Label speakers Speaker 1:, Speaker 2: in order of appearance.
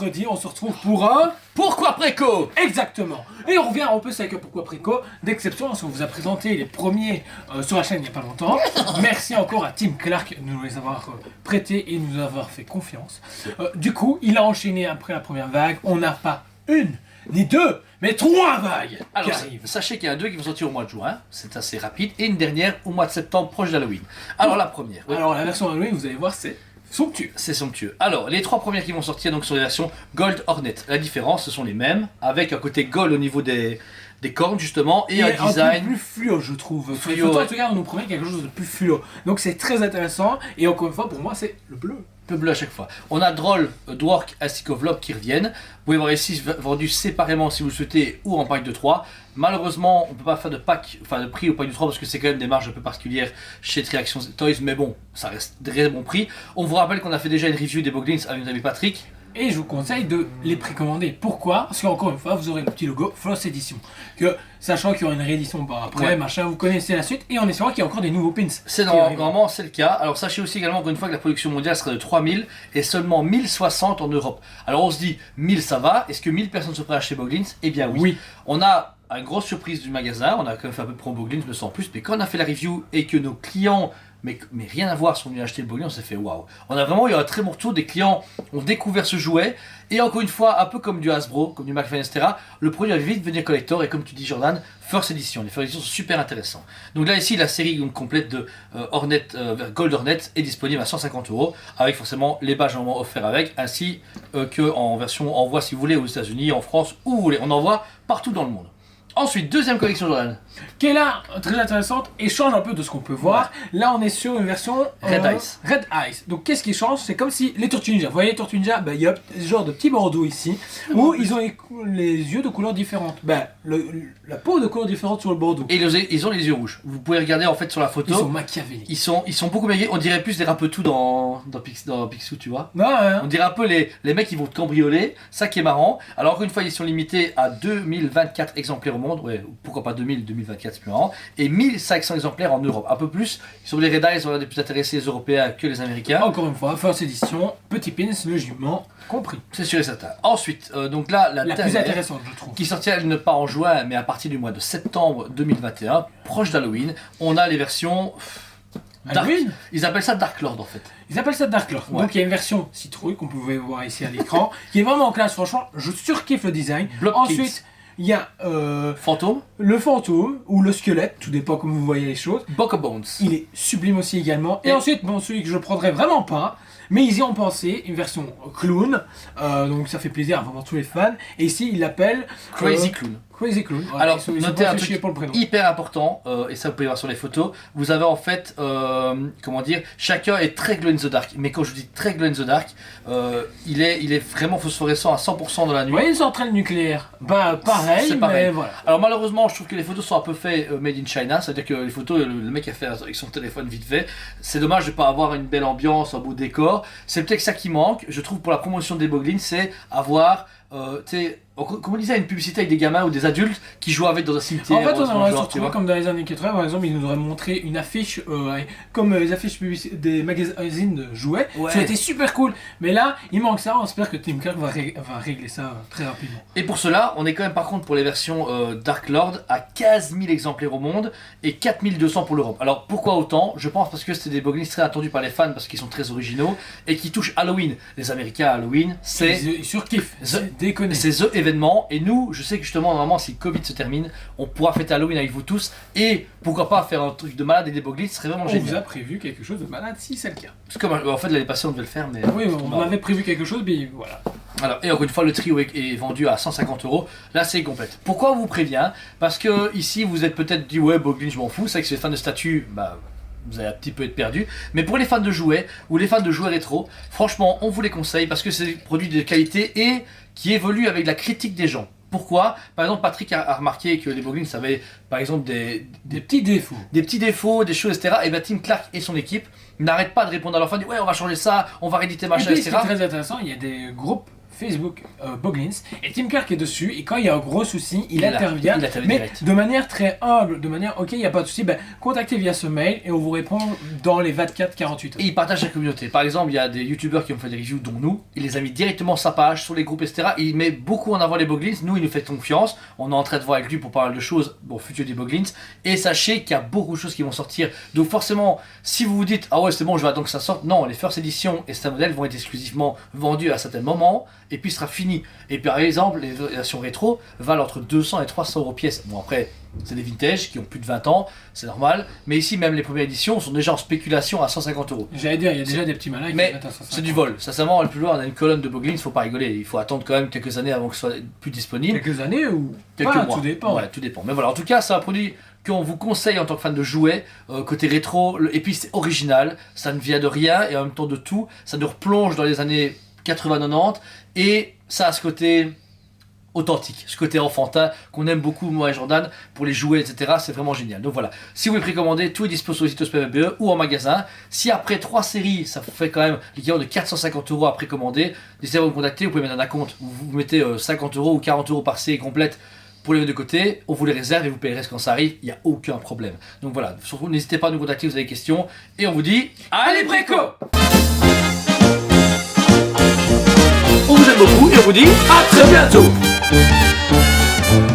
Speaker 1: mercredi, on se retrouve pour un...
Speaker 2: Pourquoi Préco?
Speaker 1: Exactement. Et on revient en plus avec un Pourquoi Préco d'exception, parce qu'on vous a présenté les premiers sur la chaîne il n'y a pas longtemps. Merci encore à Tim Clark de nous les avoir prêtés et nous avoir fait confiance. Du coup, il a enchaîné après la première vague. On n'a pas une, ni deux, mais trois vagues
Speaker 2: Alors,
Speaker 1: qui arrivent.
Speaker 2: sachez qu'il y en a deux qui vont sortir au mois de juin, c'est assez rapide, et une dernière au mois de septembre, proche d'Halloween. Alors la première. Oui.
Speaker 1: Alors la version Halloween, vous allez voir, c'est somptueux.
Speaker 2: C'est somptueux. Alors, les trois premières qui vont sortir donc sont les versions Gold Hornet. La différence, ce sont les mêmes, avec un côté gold au niveau des cornes justement, et un design
Speaker 1: peu plus fluo, je trouve.
Speaker 2: Fluo,
Speaker 1: En
Speaker 2: ouais.
Speaker 1: tout cas, on nous promet quelque chose de plus fluo. Donc c'est très intéressant, et encore une fois, pour moi, c'est le bleu.
Speaker 2: peu bleu à chaque fois. On a Droll, Dwork ainsi qu'Ovlop qui reviennent. Vous pouvez voir ici vendus séparément si vous le souhaitez ou en pack de 3. Malheureusement, on ne peut pas faire de pack, enfin de prix au pack de 3 parce que c'est quand même des marges un peu particulières chez Triaction Toys, mais bon, ça reste des très bons prix. On vous rappelle qu'on a fait déjà une review des Boglins avec notre ami Patrick.
Speaker 1: Et je vous conseille de les précommander. Pourquoi? Parce qu'encore une fois, vous aurez le petit logo Floss Edition. Que, sachant qu'il y aura une réédition par après,
Speaker 2: Ouais.
Speaker 1: machin, vous connaissez la suite, et en espérant qu'il y a encore des nouveaux pins.
Speaker 2: C'est normalement c'est le cas. Alors sachez aussi également encore une fois que la production mondiale sera de 3000 et seulement 1060 en Europe. Alors on se dit 1000 ça va, est-ce que 1000 personnes sont prêtes à acheter Boglins? Eh bien oui.
Speaker 1: Oui.
Speaker 2: On a une grosse surprise du magasin, on a quand même fait un peu de pro Boglins, mais sans plus, mais quand on a fait la review et que nos clients, mais rien à voir, sont venus acheter le Boglins, on s'est fait waouh. On a vraiment eu un très bon retour, des clients ont découvert ce jouet, et encore une fois, un peu comme du Hasbro, comme du McFarlane, etc., le produit va vite devenir collector, et comme tu dis Jordan, First Edition, les First Edition sont super intéressants. Donc là ici, la série donc, complète de Hornet, Gold Hornet est disponible à 150 €, avec forcément les badges en offerts avec, ainsi qu'en version envoi si vous voulez aux États-Unis, en France, où vous voulez, on envoie partout dans le monde. Ensuite, deuxième collection Jordan.
Speaker 1: Qui est là, très intéressante, et change un peu de ce qu'on peut voir. Là, on est sur une version
Speaker 2: Red Ice.
Speaker 1: Red Ice. Donc, qu'est-ce qui change? C'est comme si les Tortues Ninja. Vous voyez les Tortues Ninja? Ben, il y a ce genre de petits bandeaux ici, où ils ont les yeux de couleurs différentes. Ben, la peau de couleurs différentes sur le bandeau.
Speaker 2: Et ils ont les yeux rouges. Vous pouvez regarder en fait sur la photo.
Speaker 1: Ils sont machiavéliques.
Speaker 2: Ils sont beaucoup meilleurs. On dirait plus des rapetous dans Picsou, tu vois.
Speaker 1: Non, hein.
Speaker 2: On dirait un peu les mecs qui vont te cambrioler. Ça qui est marrant. Alors encore une fois, ils sont limités à 2024 exemplaires au monde. Ouais, pourquoi pas 2024, c'est plus marrant. Et 1500 exemplaires en Europe. Un peu plus. Sur les Red Eyes, on a des plus intéressés les Européens que les Américains.
Speaker 1: Encore une fois, First Edition, petit pins, le jument, compris.
Speaker 2: C'est sûr et certain. Ensuite, donc là, la
Speaker 1: La plus
Speaker 2: dernière,
Speaker 1: intéressante, je trouve.
Speaker 2: qui sortira elle ne pas en juin, mais à partir du mois de septembre 2021, proche d'Halloween, on a les versions Dark.
Speaker 1: Halloween.
Speaker 2: Ils appellent ça Dark Lord en fait.
Speaker 1: Ils appellent ça Dark Lord.
Speaker 2: Ouais.
Speaker 1: Donc il y a une version citrouille qu'on pouvait voir ici à l'écran, qui est vraiment en classe. Franchement, je surkiffe le design.
Speaker 2: Block
Speaker 1: Ensuite, il y a
Speaker 2: Fantôme,
Speaker 1: le fantôme ou le squelette, tout dépend comment vous voyez les choses.
Speaker 2: Book of Bones.
Speaker 1: Il est sublime aussi également. Et
Speaker 2: Et-
Speaker 1: ensuite, bon, celui que je prendrais vraiment pas, mais ils y ont pensé, une version clown. Donc ça fait plaisir à vraiment tous les fans. Et ici, ils l'appellent
Speaker 2: Crazy Clown.
Speaker 1: Crazy Clown. Ouais,
Speaker 2: Alors,
Speaker 1: ils sont
Speaker 2: notez
Speaker 1: pas
Speaker 2: un
Speaker 1: fait
Speaker 2: truc
Speaker 1: chier pour le prénom.
Speaker 2: hyper important, et ça vous pouvez voir sur les photos, vous avez en fait, comment dire, chacun est très glow in the dark, mais quand je dis très glow in the dark, il est vraiment phosphorescent à 100% dans la
Speaker 1: Vous
Speaker 2: nuit.
Speaker 1: voyez une centrale nucléaire? Bah pareil,
Speaker 2: C'est
Speaker 1: mais
Speaker 2: pareil.
Speaker 1: voilà.
Speaker 2: Alors malheureusement, je trouve que les photos sont un peu faites made in China, c'est-à-dire que les photos, le mec a fait avec son téléphone vite fait. C'est dommage de ne pas avoir une belle ambiance, un beau décor. C'est peut-être ça qui manque, je trouve, pour la promotion des Boglins, c'est avoir, tu sais, comme on disait, une publicité avec des gamins ou des adultes qui jouent avec dans un cimetière.
Speaker 1: En fait, on
Speaker 2: dans un
Speaker 1: aurait se
Speaker 2: genre, tu
Speaker 1: retrouvé
Speaker 2: vois.
Speaker 1: comme dans les années 80, par exemple, ils nous auraient montré une affiche, comme les affiches des magazines de jouets.
Speaker 2: Ouais.
Speaker 1: Ça a été super cool. Mais là, il manque ça. On espère que Tim Clark va régler ça très rapidement.
Speaker 2: Et pour cela, on est quand même par contre pour les versions Dark Lord à 15 000 exemplaires au monde et 4200 pour l'Europe. Alors pourquoi autant? Je pense parce que c'est des Boglins très attendus par les fans parce qu'ils sont très originaux et qui touchent Halloween. Les Américains à Halloween, c'est
Speaker 1: Ils surkiffent. C'est déconné.
Speaker 2: c'est the événement. Et nous, je sais que justement, normalement, si le Covid se termine, on pourra fêter Halloween avec vous tous et pourquoi pas faire un truc de malade et des Boglins, ce serait vraiment
Speaker 1: On vous a
Speaker 2: génial.
Speaker 1: prévu quelque chose de malade si c'est le cas.
Speaker 2: Parce que en fait, l'année passée, on devait le faire, mais.
Speaker 1: Oui, on avait prévu quelque chose, mais voilà.
Speaker 2: Alors, et encore une fois, le trio est vendu à 150 €. La série complète. Pourquoi on vous prévient? Parce que ici, vous êtes peut-être dit, ouais, Boglins, je m'en fous. C'est vrai que si les fans de statues, bah, vous allez un petit peu être perdu. Mais pour les fans de jouets ou les fans de jouets rétro, franchement, on vous les conseille parce que c'est des produits de qualité et qui évoluent avec la critique des gens. Pourquoi? Par exemple, Patrick a remarqué que les Boglins avaient, par exemple,
Speaker 1: Des petits défauts.
Speaker 2: des petits défauts, des choses, etc. Et bien, Tim Clark et son équipe n'arrêtent pas de répondre à leurs fans, ouais, on va changer ça, on va rééditer
Speaker 1: Et
Speaker 2: machin,
Speaker 1: puis, ce qui
Speaker 2: etc.
Speaker 1: est très intéressant, il y a des groupes Facebook Boglins et Tim Clark est dessus et quand il y a un gros souci, il
Speaker 2: Il
Speaker 1: intervient,
Speaker 2: intervient
Speaker 1: mais
Speaker 2: direct.
Speaker 1: de manière très humble, de manière ok, il n'y a pas de souci, contactez via ce mail et on vous répond dans les 24-48 heures.
Speaker 2: Et il partage la communauté. Par exemple, il y a des youtubeurs qui ont fait des reviews, dont nous. Il les a mis directement sur sa page, sur les groupes, etc. Et il met beaucoup en avant les Boglins. Nous, il nous fait confiance. On est en train de voir avec lui pour parler de choses, bon, futur des Boglins. Et sachez qu'il y a beaucoup de choses qui vont sortir. Donc, forcément, si vous vous dites, ah ouais, c'est bon, je vais attendre que ça sorte. Non, les first editions et Star Model vont être exclusivement vendus à certains moments. Et puis, ce sera fini. Et par exemple, les versions rétro valent entre 200 et 300 euros pièce. Bon, après, c'est des vintage qui ont plus de 20 ans, c'est normal. Mais ici, même les premières éditions sont déjà en spéculation à 150 euros.
Speaker 1: J'allais dire, il y a déjà des petits malins qui
Speaker 2: Mais
Speaker 1: mettent à 150.
Speaker 2: c'est du vol. Sincèrement, le plus loin, on a une colonne de Boglins, faut pas rigoler. Il faut attendre quand même quelques années avant que ce soit plus disponible.
Speaker 1: Quelques années ou
Speaker 2: Quelques
Speaker 1: pas,
Speaker 2: mois.
Speaker 1: tout dépend.
Speaker 2: Ouais, tout dépend. Mais voilà, en tout cas, c'est un produit qu'on vous conseille en tant que fan de jouets, côté rétro. Et puis, c'est original. Ça ne vient de rien et en même temps de tout. Ça nous replonge dans les années 80-90. Et ça a ce côté authentique, ce côté enfantin qu'on aime beaucoup, moi et Jordan, pour les jouets, etc. C'est vraiment génial. Donc voilà, si vous voulez précommander, tout est dispo sur le site PMBE ou en magasin. Si après 3 séries, ça vous fait quand même l'équivalent de 450 euros à précommander, n'hésitez pas à vous contacter. Vous pouvez mettre un acompte où vous mettez 50 euros ou 40 euros par série complète pour les mettre de côté. On vous les réserve et vous payerez quand ça arrive. Il n'y a aucun problème. Donc voilà, surtout n'hésitez pas à nous contacter si vous avez des questions. Et on vous dit, allez préco! On vous aime beaucoup et on vous dit à très bientôt.